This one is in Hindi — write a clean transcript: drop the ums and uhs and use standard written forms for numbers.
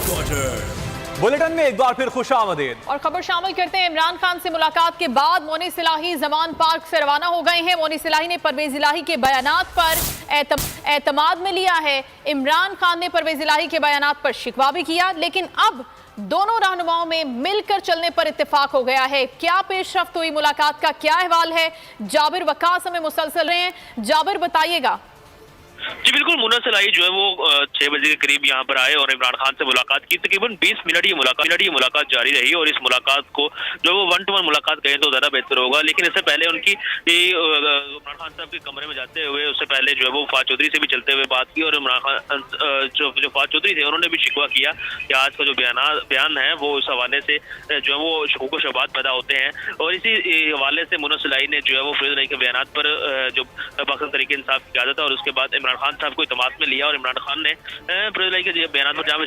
बुलेटिन में एक बार फिर खुशामदीद और खबर शामिल करते हैं। इमरान खान से मुलाकात के बाद मोनिस इलाही जमान पार्क से रवाना हो गए हैं। मोनिस इलाही ने परवेज इलाही के बयानात पर एतमाद में लिया है। इमरान खान ने परवेज इलाही के बयानात पर शिकवा भी किया, लेकिन अब दोनों रहनुमाओं में मिलकर चलने पर इत्तेफाक हो गया है। क्या पेशरफ्त हुई, मुलाकात का क्या अहवाल है? जाबिर वकास हमें मुसलसल रहे हैं। जाबिर बताइएगा। जी बिल्कुल, मुनस इलाही जो है वो 6 बजे के करीब यहाँ पर आए और इमरान खान से मुलाकात की। तकरीबन 20 मिनट ये मुलाकात जारी रही और इस मुलाकात को जो वो 1 to 1 मुलाकात करें तो ज्यादा बेहतर होगा। लेकिन इससे पहले उनकी इमरान खान साहब के कमरे में जाते हुए उससे पहले जो है वो फवाद चौधरी से भी चलते हुए बात की और इमरान खान जो फवाद चौधरी थे उन्होंने भी शिकवा किया कि आज का जो बयान है वो इस हवाले से जो है वो शकूक व शुबहात पैदा होते हैं। और इसी हवाले से मुनस इलाही ने जो है वो फरीद इलाही के बयान पर जो बाकायदा तरीके इंसाफ की इजाजत है और उसके बाद इमरान खान साहब को इत्तेमाद में लिया और इमरान खान ने फरीद इलाही के बयान पर जहाँ